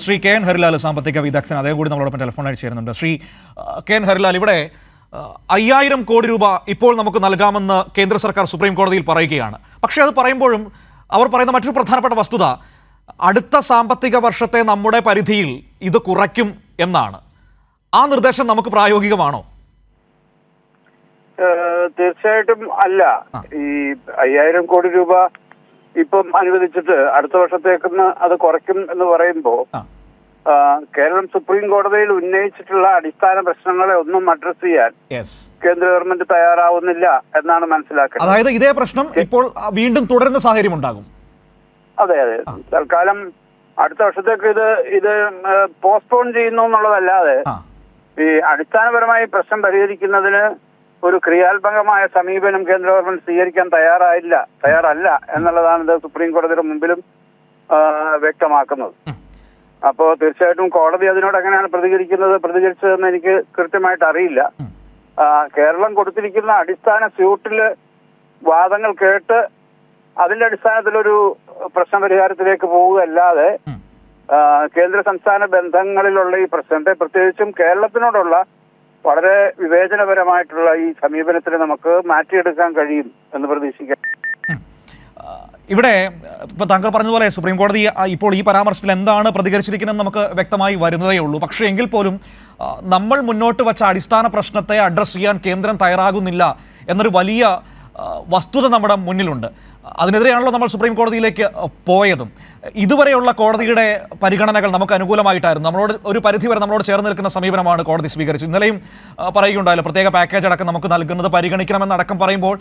Shri K N Harilal, സാമ്പത്തിക വിദഗ്ധൻ, അദ്ദേഹം കൂടി നമ്മളോടൊപ്പം ടെലിഫോണിൽ ചേരുന്നുണ്ട്. ശ്രീ കെ എൻ ഹരിലാൽ, ഇവിടെ 5000 കോടി രൂപ ഇപ്പോൾ നമുക്ക് നൽകാമെന്ന് കേന്ദ്ര സർക്കാർ സുപ്രീം കോടതിയിൽ പറയുകയാണ്. പക്ഷേ അത് പറയുമ്പോഴും അവർ പറയുന്ന മറ്റൊരു പ്രധാനപ്പെട്ട വസ്തുത അടുത്ത സാമ്പത്തിക വർഷത്തെ നമ്മുടെ പരിധിയിൽ ഇത് കുറയ്ക്കും എന്നാണ്. ആ നിർദ്ദേശം നമുക്ക് പ്രായോഗികമാണോ? തീർച്ചയായിട്ടും അല്ല. ഈ 5000 കോടി രൂപ ഇപ്പം അനുവദിച്ചിട്ട് അടുത്ത വർഷത്തേക്കൊന്ന് അത് കുറയ്ക്കും എന്ന് പറയുമ്പോൾ കേരളം സുപ്രീം കോടതിയിൽ ഉന്നയിച്ചിട്ടുള്ള അടിസ്ഥാന പ്രശ്നങ്ങളെ ഒന്നും അഡ്രസ് ചെയ്യാൻ കേന്ദ്ര ഗവൺമെന്റ് തയ്യാറാവുന്നില്ല എന്നാണ് മനസ്സിലാക്കുന്നത്. അതായത് ഇതേ പ്രശ്നം ഇപ്പോൾ വീണ്ടും തുടരുന്ന സാഹചര്യം ഉണ്ടാകും. അതെ അതെ, തൽക്കാലം അടുത്ത വർഷത്തേക്ക് ഇത് പോസ്റ്റ്പോൺ ചെയ്യുന്നു എന്നുള്ളതല്ലാതെ ഈ അടിസ്ഥാനപരമായി പ്രശ്നം പരിഹരിക്കുന്നതിന് ഒരു ക്രിയാത്മകമായ സമീപനം കേന്ദ്ര ഗവൺമെന്റ് സ്വീകരിക്കാൻ തയ്യാറല്ല എന്നുള്ളതാണ് ഇത് സുപ്രീം കോടതിയുടെ മുമ്പിലും വ്യക്തമാക്കുന്നത്. അപ്പോൾ തീർച്ചയായിട്ടും കോടതി അതിനോട് എങ്ങനെയാണ് പ്രതികരിച്ചതെന്ന് എനിക്ക് കൃത്യമായിട്ട് അറിയില്ല. കേരളം കൊടുത്തിരിക്കുന്ന അടിസ്ഥാന സ്യൂട്ടില് വാദങ്ങൾ കേട്ട് അതിന്റെ അടിസ്ഥാനത്തിലൊരു പ്രശ്നപരിഹാരത്തിലേക്ക് പോവുകയല്ലാതെ കേന്ദ്ര സംസ്ഥാന ബന്ധങ്ങളിലുള്ള ഈ പ്രശ്നത്തെ, പ്രത്യേകിച്ചും കേരളത്തിനോടുള്ള വളരെ വിവേചനപരമായിട്ടുള്ള ഈ സമീപനത്തിന് നമുക്ക് മാറ്റിയെടുക്കാൻ കഴിയും എന്ന് പ്രതീക്ഷിക്കാം. ഇവിടെ ഇപ്പൊ താങ്കൾ പറഞ്ഞതുപോലെ സുപ്രീം കോടതി ഇപ്പോൾ ഈ പരാമർശത്തിൽ എന്താണ് പ്രതികരിച്ചിരിക്കുന്നത് നമുക്ക് വ്യക്തമായി വരുന്നതേ ഉള്ളൂ. പക്ഷേ എങ്കിൽ പോലും നമ്മൾ മുന്നോട്ട് വച്ച അടിസ്ഥാന പ്രശ്നത്തെ അഡ്രസ് ചെയ്യാൻ കേന്ദ്രം തയ്യാറാകുന്നില്ല എന്നൊരു വലിയ വസ്തുത നമ്മുടെ മുന്നിലുണ്ട്. അതിനെതിരെയാണല്ലോ നമ്മൾ സുപ്രീം കോടതിയിലേക്ക് പോയതും. ഇതുവരെയുള്ള കോടതിയുടെ പരിഗണനകൾ നമുക്ക് അനുകൂലമായിട്ടായിരുന്നു. നമ്മളോട് ഒരു പരിധിവരെ നമ്മളോട് ചേർന്ന് നിൽക്കുന്ന സമീപനമാണ് കോടതി സ്വീകരിച്ചത്. ഇന്നലെയും പറയുകയുണ്ടായല്ലോ, പ്രത്യേക പാക്കേജ് അടക്കം നമുക്ക് നൽകുന്നത് പരിഗണിക്കണമെന്നടക്കം പറയുമ്പോൾ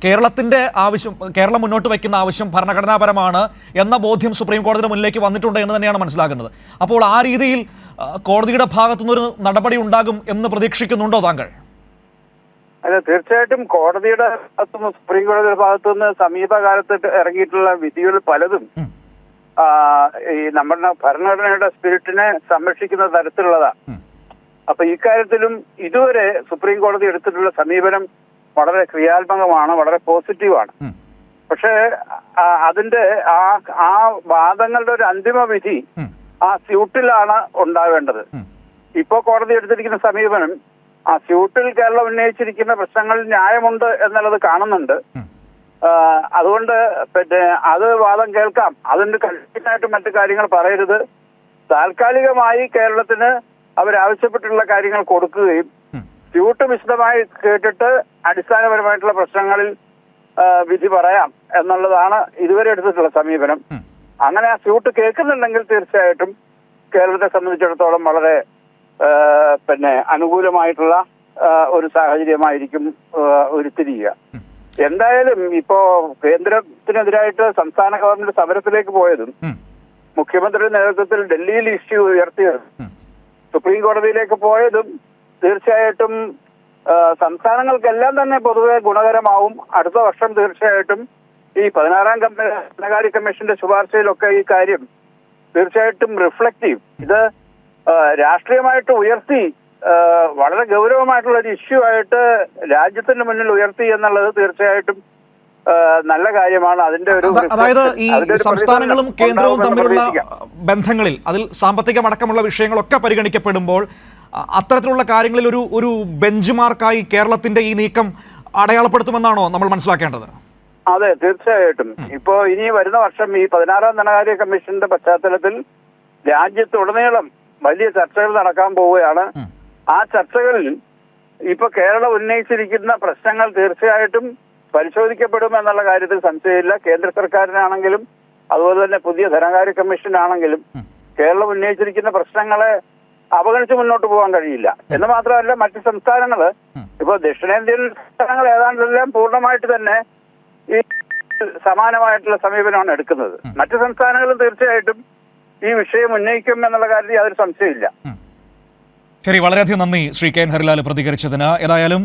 കേരളം മുന്നോട്ട് വയ്ക്കുന്ന ആവശ്യം ഭരണഘടനാപരമാണ് എന്ന ബോധ്യം സുപ്രീം കോടതിയുടെ മുന്നിലേക്ക് വന്നിട്ടുണ്ട് എന്ന് തന്നെയാണ് മനസ്സിലാക്കുന്നത്. അപ്പോൾ ആ രീതിയിൽ കോടതിയുടെ ഭാഗത്തുനിന്നൊരു നടപടി ഉണ്ടാകും എന്ന് പ്രതീക്ഷിക്കുന്നുണ്ടോ താങ്കൾ? അതെ, തീർച്ചയായിട്ടും കോടതിയുടെ ഭാഗത്തുനിന്ന്, സുപ്രീം കോടതിയുടെ ഭാഗത്തുനിന്ന് സമീപകാലത്ത് ഇറങ്ങിയിട്ടുള്ള വിധികൾ പലതും ഈ നമ്മുടെ ഭരണഘടനയുടെ സ്പിരിറ്റിനെ സംരക്ഷിക്കുന്ന തരത്തിലുള്ളതാണ്. അപ്പൊ ഇക്കാര്യത്തിലും ഇതുവരെ സുപ്രീം കോടതി എടുത്തിട്ടുള്ള സമീപനം വളരെ ക്രിയാത്മകമാണ്, വളരെ പോസിറ്റീവാണ്. പക്ഷേ അതിന്റെ ആ വാദങ്ങളുടെ ഒരു അന്തിമ വിധി ആ സ്യൂട്ടിലാണ് ഉണ്ടാവേണ്ടത്. ഇപ്പോ കോടതി എടുത്തിരിക്കുന്ന സമീപനം ആ സ്യൂട്ടിൽ കേരളം ഉന്നയിച്ചിരിക്കുന്ന പ്രശ്നങ്ങളിൽ ന്യായമുണ്ട് എന്നുള്ളത് കാണുന്നുണ്ട്. അതുകൊണ്ട് പിന്നെ അത് വാദം കേൾക്കാം, അതിന്റെ കണ്ടിന്യൂസായിട്ട് മറ്റു കാര്യങ്ങൾ പറയരുത്, താൽക്കാലികമായി കേരളത്തിന് അവരാവശ്യപ്പെട്ടിട്ടുള്ള കാര്യങ്ങൾ കൊടുക്കുകയും സ്യൂട്ട് വിശദമായി കേട്ടിട്ട് അടിസ്ഥാനപരമായിട്ടുള്ള പ്രശ്നങ്ങളിൽ വിധി പറയാം എന്നുള്ളതാണ് ഇതുവരെ എടുത്തിട്ടുള്ള സമീപനം. അങ്ങനെ ആ സ്യൂട്ട് കേൾക്കുന്നുണ്ടെങ്കിൽ തീർച്ചയായിട്ടും കേരളത്തെ സംബന്ധിച്ചിടത്തോളം വളരെ പിന്നെ അനുകൂലമായിട്ടുള്ള ഒരു സാഹചര്യമായിരിക്കും ഉരുത്തിരിയുക. എന്തായാലും ഇപ്പോ കേന്ദ്രത്തിനെതിരായിട്ട് സംസ്ഥാന ഗവൺമെന്റ് സമരത്തിലേക്ക് പോയതും മുഖ്യമന്ത്രിയുടെ നേതൃത്വത്തിൽ ഡൽഹിയിൽ ഇഷ്യൂ ഉയർത്തിയതും സുപ്രീം കോടതിയിലേക്ക് പോയതും തീർച്ചയായിട്ടും സംസ്ഥാനങ്ങൾക്കെല്ലാം തന്നെ പൊതുവെ ഗുണകരമാവും. അടുത്ത വർഷം തീർച്ചയായിട്ടും ഈ 16-ാം ധനകാര്യ കമ്മീഷന്റെ ശുപാർശയിലൊക്കെ ഈ കാര്യം തീർച്ചയായിട്ടും റിഫ്ലക്റ്റീവ്, ഇത് രാഷ്ട്രീയമായിട്ട് ഉയർത്തി വളരെ ഗൗരവമായിട്ടുള്ള ഒരു ഇഷ്യൂ ആയിട്ട് രാജ്യത്തിന് മുന്നിൽ ഉയർത്തി എന്നുള്ളത് തീർച്ചയായിട്ടും നല്ല കാര്യമാണ്. അതിന്റെ ഒരു അതായത് ഈ സംസ്ഥാനങ്ങളും കേന്ദ്രവും തമ്മിലുള്ള ബന്ധങ്ങളിൽ അതിൽ സാമ്പത്തികമടക്കമുള്ള വിഷയങ്ങളൊക്കെ പരിഗണിക്കപ്പെടുമ്പോൾ അത്തരത്തിലുള്ള കാര്യങ്ങളിൽ ഒരു ബെഞ്ച് മാർക്കായി കേരളത്തിന്റെ ഈ നീക്കം അടയാളപ്പെടുത്തുമെന്നാണോ നമ്മൾ മനസ്സിലാക്കേണ്ടത്? അതെ, തീർച്ചയായിട്ടും. ഇപ്പോ ഇനി വരുന്ന വർഷം ഈ 16-ാം ധനകാര്യ കമ്മീഷന്റെ പശ്ചാത്തലത്തിൽ രാജ്യത്തുടനീളം വലിയ ചർച്ചകൾ നടക്കാൻ പോവുകയാണ്. ആ ചർച്ചകളിൽ ഇപ്പൊ കേരളം ഉന്നയിച്ചിരിക്കുന്ന പ്രശ്നങ്ങൾ തീർച്ചയായിട്ടും പരിശോധിക്കപ്പെടും എന്നുള്ള കാര്യത്തിൽ സംശയമില്ല. കേന്ദ്ര സർക്കാരിനാണെങ്കിലും അതുപോലെ തന്നെ പുതിയ ധനകാര്യ കമ്മീഷനാണെങ്കിലും കേരളം ഉന്നയിച്ചിരിക്കുന്ന പ്രശ്നങ്ങളെ അവഗണിച്ച് മുന്നോട്ട് പോകാൻ കഴിയില്ല. എന്ന് മാത്രമല്ല, മറ്റ് സംസ്ഥാനങ്ങള് ഇപ്പൊ ദക്ഷിണേന്ത്യൻ സംസ്ഥാനങ്ങൾ ഏതാണ്ടെല്ലാം പൂർണ്ണമായിട്ട് തന്നെ ഈ സമാനമായിട്ടുള്ള സമീപനമാണ് എടുക്കുന്നത്. മറ്റ് സംസ്ഥാനങ്ങളും തീർച്ചയായിട്ടും ഈ വിഷയം ഉന്നയിക്കും എന്നുള്ള കാര്യത്തിൽ യാതൊരു സംശയമില്ല. ശരി, വളരെയധികം നന്ദി ശ്രീ കെ എൻ ഹരിലാൽ പ്രതികരിച്ചതിന്. ഏതായാലും